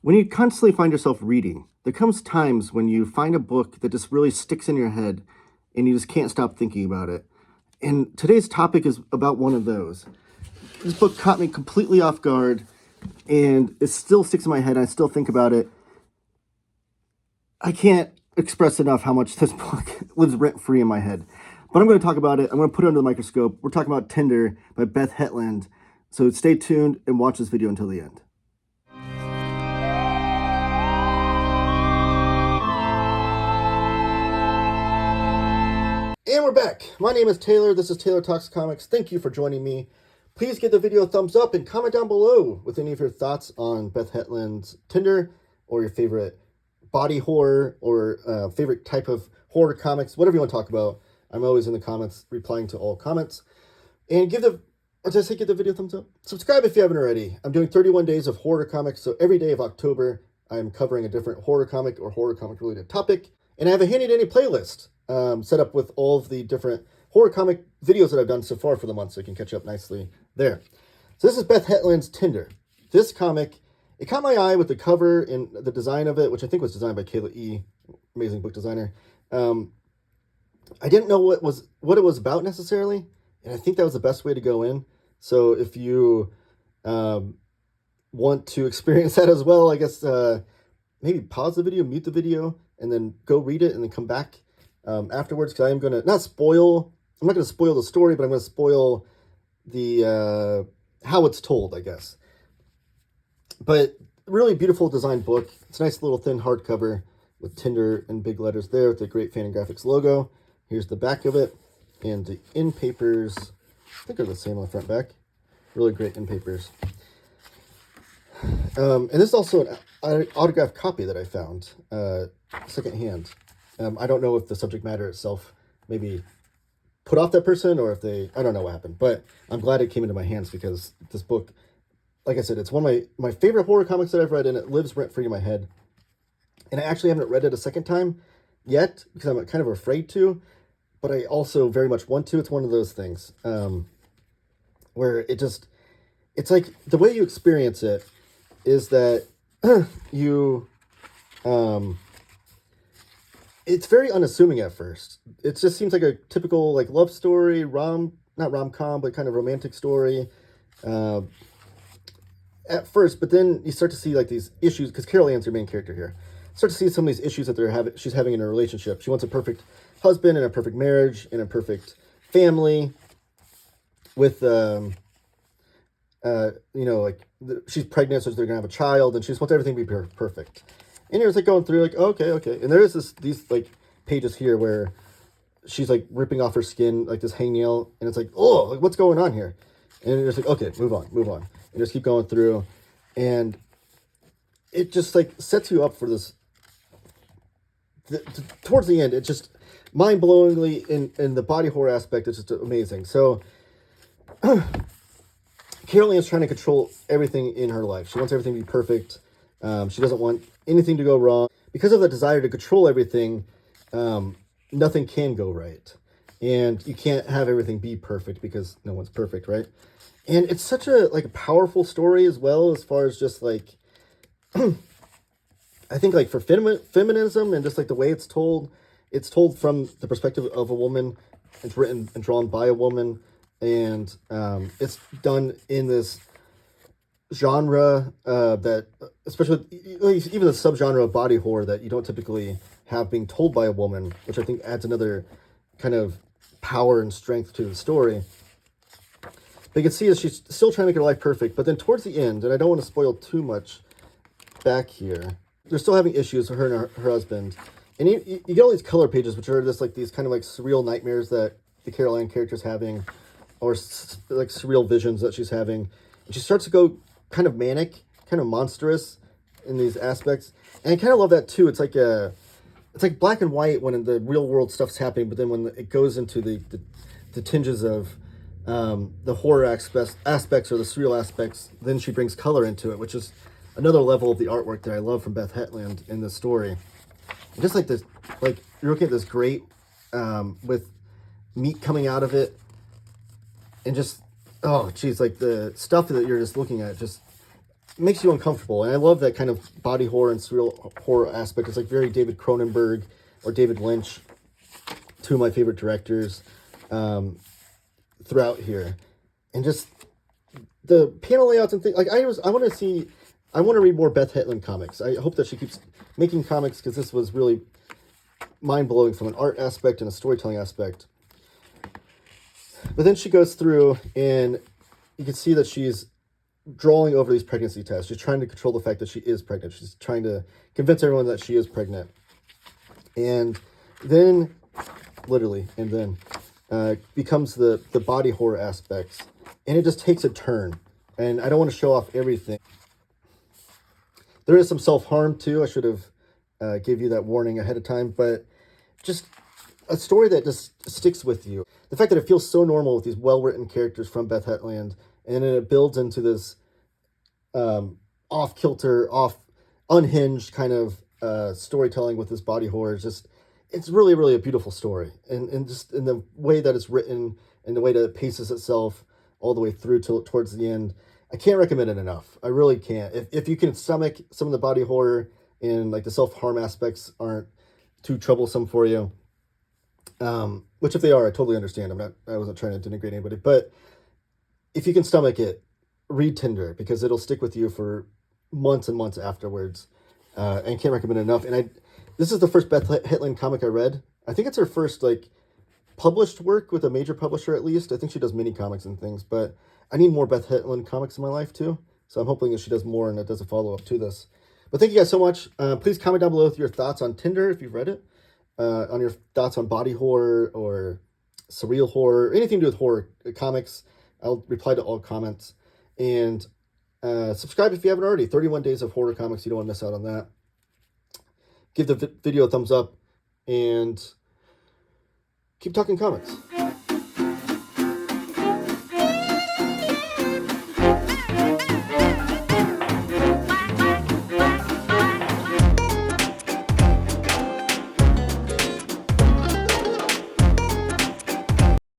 When you constantly find yourself reading, there comes times when you find a book that just really sticks in your head and you just can't stop thinking about it. And today's topic is about one of those. This book caught me completely off guard and it still sticks in my head. I still think about it. I can't express enough how much this book lives rent-free in my head. But I'm going to talk about it. I'm going to put it under the microscope. We're talking about Tinder by Beth Hetland. So stay tuned and watch this video until the end. And we're back. My name is Taylor. This is Taylor Talks Comics. Thank you for joining me. Please give the video a thumbs up and comment down below with any of your thoughts on Beth Hetland's Tinder or your favorite body horror or favorite type of horror comics, whatever you want to talk about. I'm always in the comments replying to all comments. And give the video a thumbs up. Subscribe if you haven't already. I'm doing 31 days of horror comics, so every day of October, I'm covering a different horror comic or horror comic related topic. And I have a handy dandy playlist set up with all of the different horror comic videos that I've done so far for the month, so you can catch up nicely there. So this is Beth Hetland's Tinder. This comic, it caught my eye with the cover and the design of it, which I think was designed by Kayla E., amazing book designer. I didn't know what it was about necessarily, and I think that was the best way to go in. So if you want to experience that as well, I guess maybe pause the video, mute the video, and then go read it, and then come back afterwards, because I am going to I'm not going to spoil the story, but I'm going to spoil the how it's told, I guess. But really beautiful designed book. It's a nice little thin hardcover with Tinder in big letters there with the great Fantagraphics logo. Here's the back of it, and the in papers, I think they're the same on the front back. Really great in papers. And this is also an autographed copy that I found secondhand. I don't know if the subject matter itself maybe put off that person, or if I don't know what happened, but I'm glad it came into my hands, because this book, like I said, it's one of my favorite horror comics that I've read, and it lives rent-free in my head. And I actually haven't read it a second time yet, because I'm kind of afraid to, but I also very much want to. It's one of those things where it's like the way you experience it is that you, it's very unassuming at first. It just seems like a typical like love story, not rom-com, but kind of romantic story at first. But then you start to see like these issues, because Carol Ann's your main character here. Start to see some of these issues that she's having in her relationship. She wants a perfect husband and a perfect marriage and a perfect family with she's pregnant, so they're gonna have a child, and she just wants everything to be perfect. And you're just like going through like, okay. And there is these like pages here where she's like ripping off her skin, like this hangnail, and it's like, oh, like what's going on here? And you're just like, okay, move on. And just keep going through. And it just like sets you up for this. Towards the end, it's just mind-blowingly in the body horror aspect, it's just amazing. So Carol Ann is trying to control everything in her life. She wants everything to be perfect. She doesn't want anything to go wrong. Because of the desire to control everything, nothing can go right. And you can't have everything be perfect, because no one's perfect, right? And it's such a powerful story as well, as far as just like I think like for feminism and just like the way it's told from the perspective of a woman. It's written and drawn by a woman, and it's done in this genre that, especially even the subgenre of body horror that you don't typically have being told by a woman, which I think adds another kind of power and strength to the story. But you can see that she's still trying to make her life perfect, but then towards the end, and I don't want to spoil too much back here, they're still having issues with her and her husband. And you get all these color pages, which are just like these kind of like surreal nightmares that the Carol Ann character's having, or like surreal visions that she's having. And she starts to go kind of manic, kind of monstrous in these aspects. And I kind of love that too. It's like black and white when the real world stuff's happening, but then when it goes into the tinges of the horror aspects or the surreal aspects, then she brings color into it, which is another level of the artwork that I love from Beth Hetland in this story. And just like this, like you're looking at this grate with meat coming out of it, and just, oh geez, like the stuff that you're just looking at, just makes you uncomfortable. And I love that kind of body horror and surreal horror aspect. It's like very David Cronenberg or David Lynch, two of my favorite directors throughout here. And just the panel layouts and things. Like I want to read more Beth Hetland comics. I hope that she keeps making comics, because this was really mind-blowing from an art aspect and a storytelling aspect. But then she goes through, and you can see that she's drawing over these pregnancy tests. She's trying to control the fact that she is pregnant. She's trying to convince everyone that she is pregnant. And then, literally, becomes the body horror aspects. And it just takes a turn. And I don't want to show off everything. There is some self-harm, too. I should have gave you that warning ahead of time. But just a story that just sticks with you. The fact that it feels so normal with these well-written characters from Beth Hetland, and then it builds into this off-kilter, unhinged kind of storytelling with this body horror. It's really, really a beautiful story. And just in the way that it's written, and the way that it paces itself all the way through towards the end, I can't recommend it enough. I really can't. If you can stomach some of the body horror and like the self-harm aspects aren't too troublesome for you, which if they are, I totally understand. I wasn't trying to denigrate anybody, but if you can stomach it, read Tinder, because it'll stick with you for months and months afterwards. And can't recommend it enough. And this is the first Beth Hetland comic I read. I think it's her first like published work with a major publisher, at least. I think she does mini comics and things, but I need more Beth Hetland comics in my life too. So I'm hoping that she does more and it does a follow-up to this. But thank you guys so much. Please comment down below with your thoughts on Tinder if you've read it, on your thoughts on body horror or surreal horror, anything to do with horror comics. I'll reply to all comments. And subscribe if you haven't already. 31 days of horror comics. You don't want to miss out on that. Give the video a thumbs up and keep talking comics.